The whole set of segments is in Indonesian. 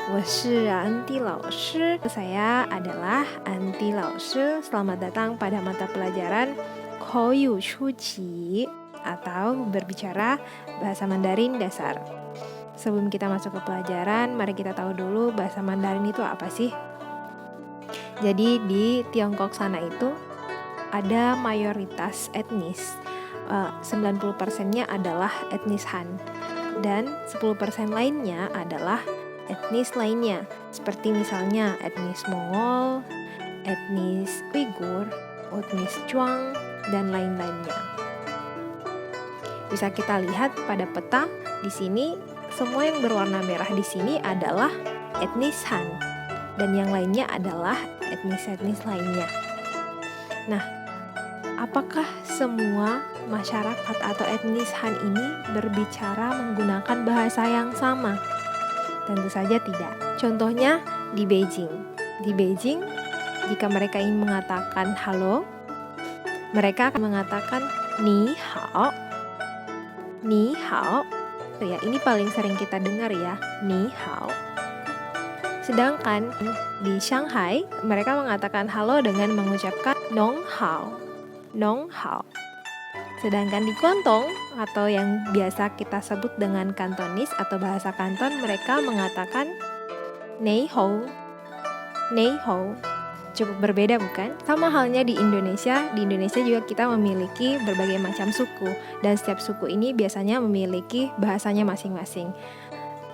我是Anti老师. Saya adalah Anti老师. Selamat datang pada mata pelajaran Koyu Chuji atau berbicara bahasa Mandarin dasar. Sebelum kita masuk ke pelajaran, mari kita tahu dulu bahasa Mandarin itu apa sih? Jadi di Tiongkok sana itu ada mayoritas etnis. 90%-nya adalah etnis Han. Dan 10% lainnya adalah etnis lainnya, seperti misalnya etnis Mongol, etnis Uighur, etnis Zhuang, dan lain-lainnya. Bisa kita lihat pada peta di sini, semua yang berwarna merah di sini adalah etnis Han, dan yang lainnya adalah etnis-etnis lainnya. Nah, apakah semua masyarakat atau etnis Han ini berbicara menggunakan bahasa yang sama? Tentu saja tidak. Contohnya di Beijing. Di Beijing, jika mereka ingin mengatakan halo, mereka akan mengatakan ni hao. Ni hao. Ya, ini paling sering kita dengar ya, ni hao. Sedangkan di Shanghai, mereka mengatakan halo dengan mengucapkan nong hao. Nong hao. Sedangkan di Guangdong atau yang biasa kita sebut dengan Kantonis atau bahasa Kanton, mereka mengatakan nei hou. Nei hou. Cukup berbeda bukan? Sama halnya di Indonesia juga kita memiliki berbagai macam suku, dan setiap suku ini biasanya memiliki bahasanya masing-masing.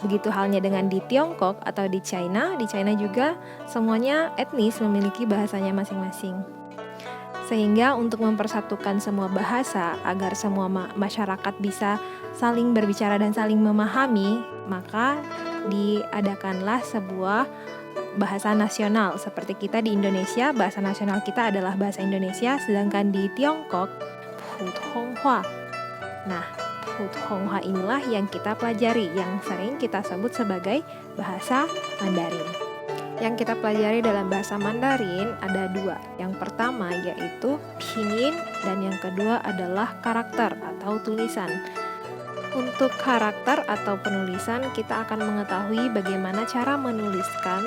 Begitu halnya dengan di Tiongkok atau di China juga semuanya etnis memiliki bahasanya masing-masing. Sehingga untuk mempersatukan semua bahasa agar semua masyarakat bisa saling berbicara dan saling memahami, maka diadakanlah sebuah bahasa nasional. Seperti kita di Indonesia, bahasa nasional kita adalah bahasa Indonesia, sedangkan di Tiongkok, Putonghua. Nah, Putonghua inilah yang kita pelajari, yang sering kita sebut sebagai bahasa Mandarin. Yang kita pelajari dalam bahasa Mandarin ada dua. Yang pertama yaitu pinyin, dan yang kedua adalah karakter atau tulisan. Untuk karakter atau penulisan, kita akan mengetahui bagaimana cara menuliskan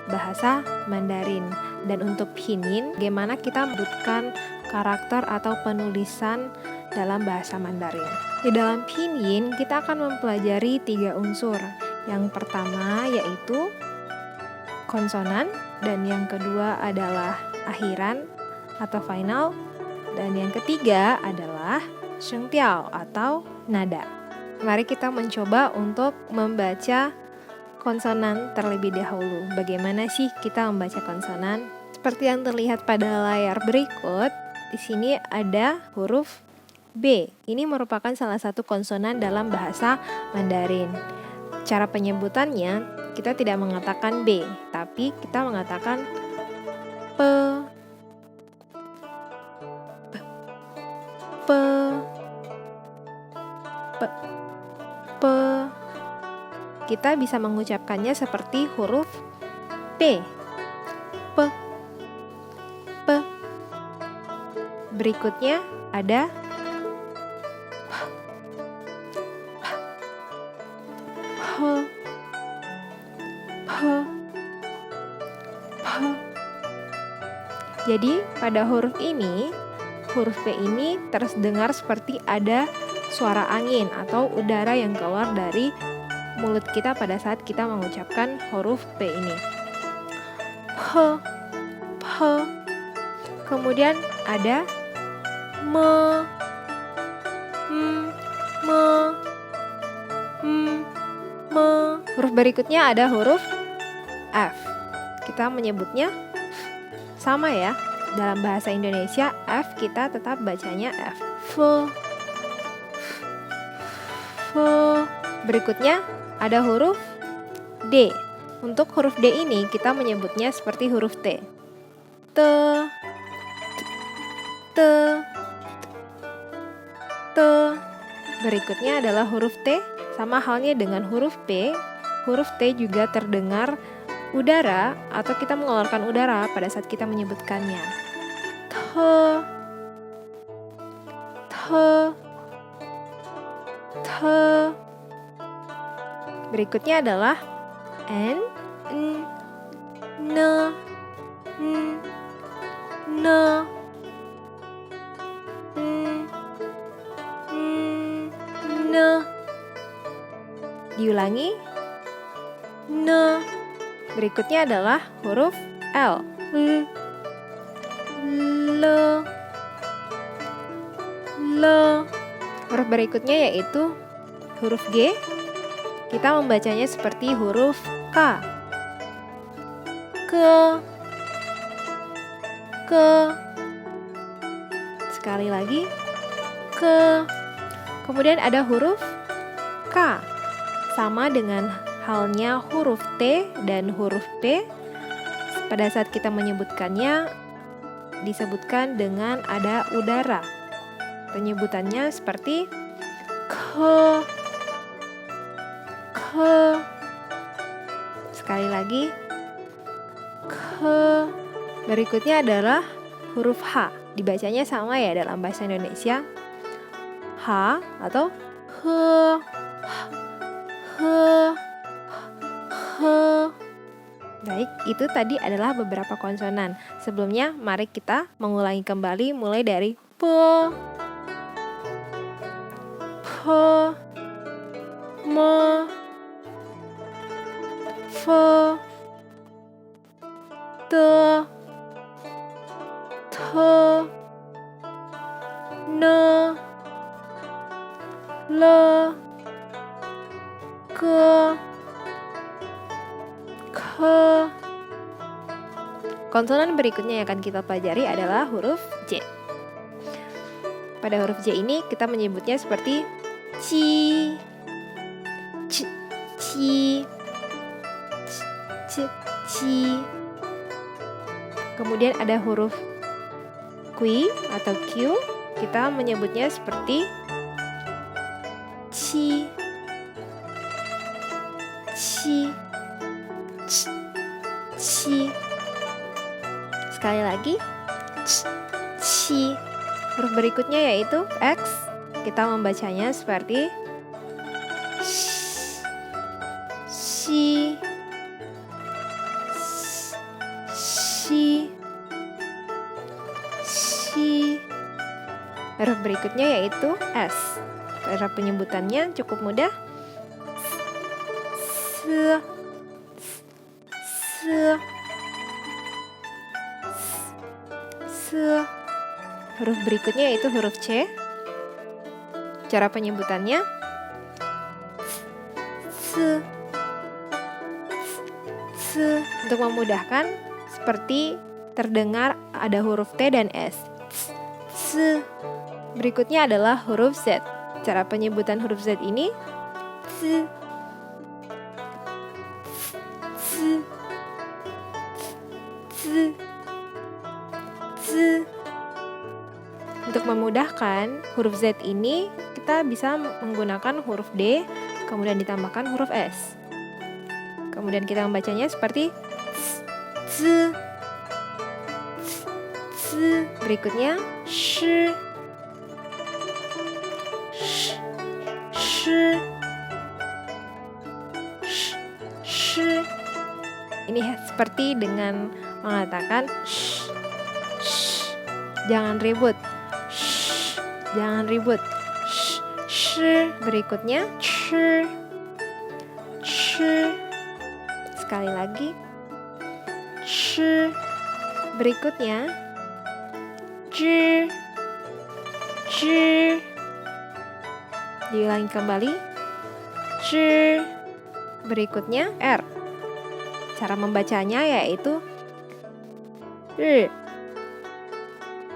bahasa Mandarin. Dan untuk pinyin, bagaimana kita menyebutkan karakter atau penulisan dalam bahasa Mandarin. Di dalam pinyin, kita akan mempelajari 3 unsur. Yang pertama yaitu konsonan, dan yang kedua adalah akhiran atau final, dan yang ketiga adalah shengpiao atau nada. Mari kita mencoba untuk membaca konsonan terlebih dahulu. Bagaimana sih kita membaca konsonan? Seperti yang terlihat pada layar berikut, di sini ada huruf B. Ini merupakan salah satu konsonan dalam bahasa Mandarin. Cara penyebutannya, kita tidak mengatakan B, tapi kita mengatakan pe, pe, pe, pe, pe. Kita bisa mengucapkannya seperti huruf P, pe, pe. Berikutnya ada he, he, he. Jadi pada huruf ini, huruf P ini terdengar seperti ada suara angin atau udara yang keluar dari mulut kita pada saat kita mengucapkan huruf P ini. He, he. Kemudian ada me, me, me. Huruf berikutnya ada huruf F. Kita menyebutnya sama ya. Dalam bahasa Indonesia, F kita tetap bacanya F. F. Berikutnya ada huruf D. Untuk huruf D ini kita menyebutnya seperti huruf T. T. T. T. Berikutnya adalah huruf T. Sama halnya dengan huruf P, huruf T juga terdengar udara atau kita mengeluarkan udara pada saat kita menyebutkannya. Te, te, te. Berikutnya adalah N, n, n, n, n, n, n. Diulangi. N. Berikutnya adalah huruf L. L. L. L. Huruf berikutnya yaitu huruf G. Kita membacanya seperti huruf K. Ke. Ke. Sekali lagi. Ke. Kemudian ada huruf K. Sama dengan halnya huruf T dan huruf P. Pada saat kita menyebutkannya, disebutkan dengan ada udara. Penyebutannya seperti ke. Ke. Sekali lagi. Ke. Berikutnya adalah huruf H. Dibacanya sama ya dalam bahasa Indonesia. H atau he. He. He. Baik, itu tadi adalah beberapa konsonan. Sebelumnya, mari kita mengulangi kembali mulai dari pe, pe, me, fe, te, te, ne, le, ke, ke. Konsonan berikutnya yang akan kita pelajari adalah huruf J. Pada huruf J ini kita menyebutnya seperti ci, c, ci, c, ci. Kemudian ada huruf Q atau Q, kita menyebutnya seperti ci, ci, c, ci. Sekali lagi, ci. Huruf berikutnya yaitu X. Kita membacanya seperti shi, shi, shi. Huruf berikutnya yaitu S. Cara penyebutannya cukup mudah. Se, se, se. Huruf berikutnya yaitu huruf C. Cara penyebutannya se, se. Untuk memudahkan, seperti terdengar ada huruf T dan S. Se. Berikutnya adalah huruf Z. Cara penyebutan huruf Z ini se, se, se, se. Untuk memudahkan huruf Z ini, kita bisa menggunakan huruf D, kemudian ditambahkan huruf S. Kemudian kita membacanya seperti z, z. Berikutnya sh, sh, sh, sh, sh. Ini seperti dengan mengatakan sh, sh. Jangan ribut. Jangan ribut. Sh, sh. Berikutnya ch, ch. Sekali lagi ch. Berikutnya j, j. Diulangi kembali j. Berikutnya R. Cara membacanya yaitu r,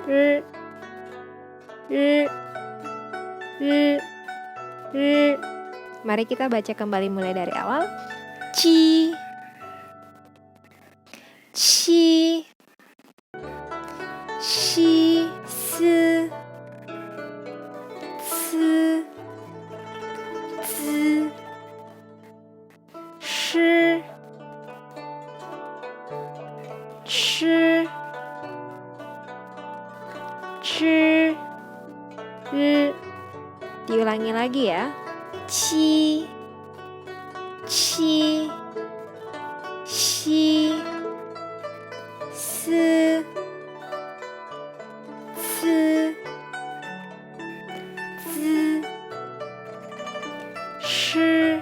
r, Mari kita baca kembali mulai dari awal. Ci, ci, shi, si, si, zi, shi, shi, shi. Diulangi lagi ya. Ci, ci, xi, si, ci, zi, shi,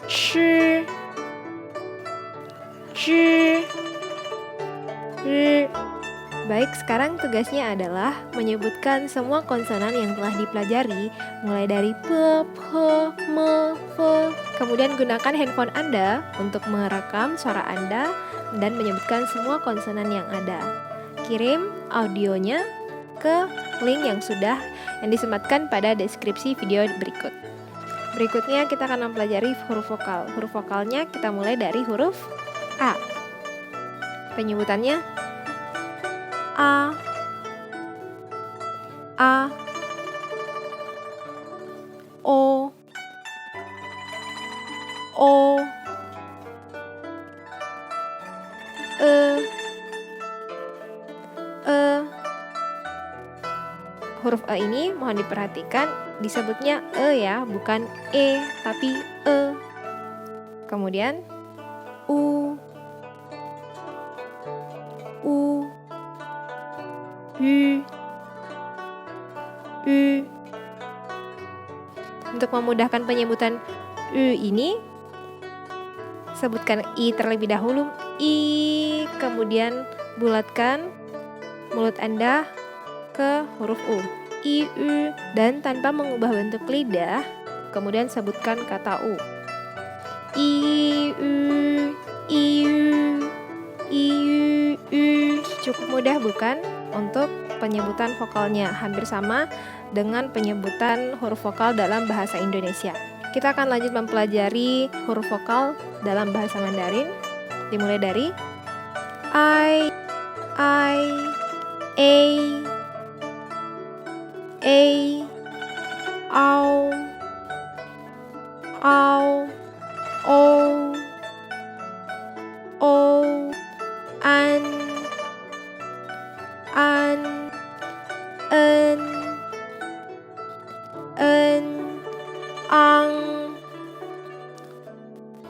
shi, zhi, ri. Baik, sekarang tugasnya adalah menyebutkan semua konsonan yang telah dipelajari, mulai dari p, p, m, f. Kemudian gunakan handphone Anda untuk merekam suara Anda dan menyebutkan semua konsonan yang ada. Kirim audionya ke link yang disematkan pada deskripsi video berikut. Berikutnya kita akan mempelajari huruf vokal. Huruf vokalnya kita mulai dari huruf A. Penyebutannya A, A, O, O, E, E. Huruf E ini mohon diperhatikan disebutnya E ya, bukan E, tapi E. Kemudian U, U, U, U. Untuk memudahkan penyebutan U ini, sebutkan I terlebih dahulu, I, kemudian bulatkan mulut Anda ke huruf U, I, U, dan tanpa mengubah bentuk lidah, kemudian sebutkan kata U. I, U, I, U, I, U, U. Cukup mudah bukan untuk penyebutan vokalnya, hampir sama dengan penyebutan huruf vokal dalam bahasa Indonesia. Kita akan lanjut mempelajari huruf vokal dalam bahasa Mandarin, dimulai dari I, A, Au, O, An, En,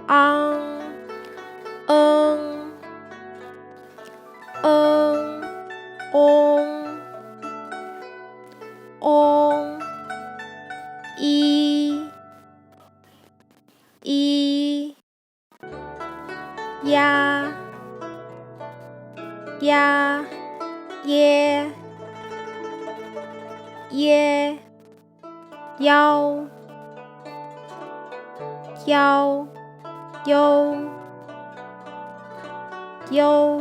Ang, Eng, Ong, I, Ya, Ye, Yao, Yo.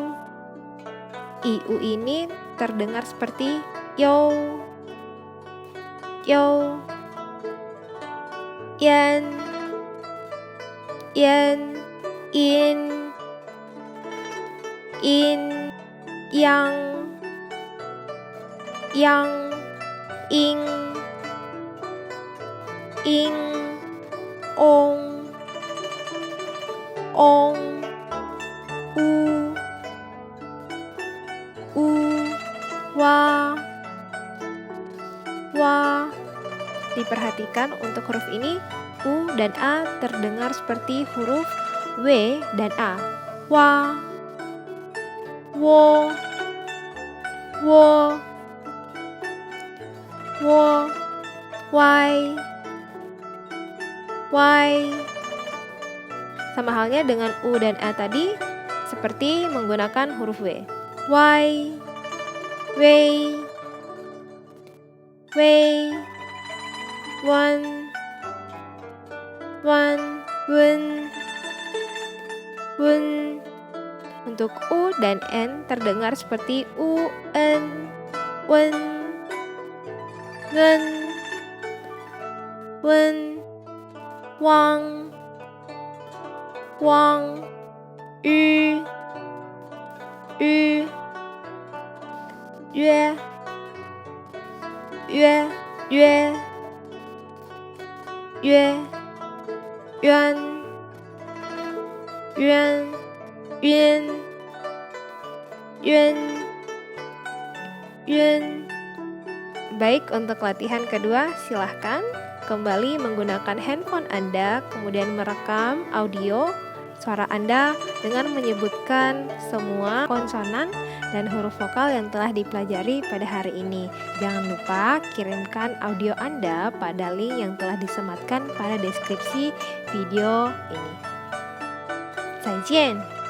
I-U ini terdengar seperti yo, Yan, In, Yang, Ing, Ong, U, Wa. Diperhatikan untuk huruf ini, U dan A terdengar seperti huruf W dan A. Wa, Wo, Wai. Sama halnya dengan U dan A tadi, seperti menggunakan huruf W. Wai, Wei, Wan, Wun. Untuk U dan N terdengar seperti U, En, Wen, Ngen, Wen, Wang, Yu, Yue, Yuan, Yun. Baik, untuk latihan kedua silahkan kembali menggunakan handphone Anda, kemudian merekam audio suara Anda dengan menyebutkan semua konsonan dan huruf vokal yang telah dipelajari pada hari ini. Jangan lupa kirimkan audio Anda pada link yang telah disematkan pada deskripsi video ini. 再见。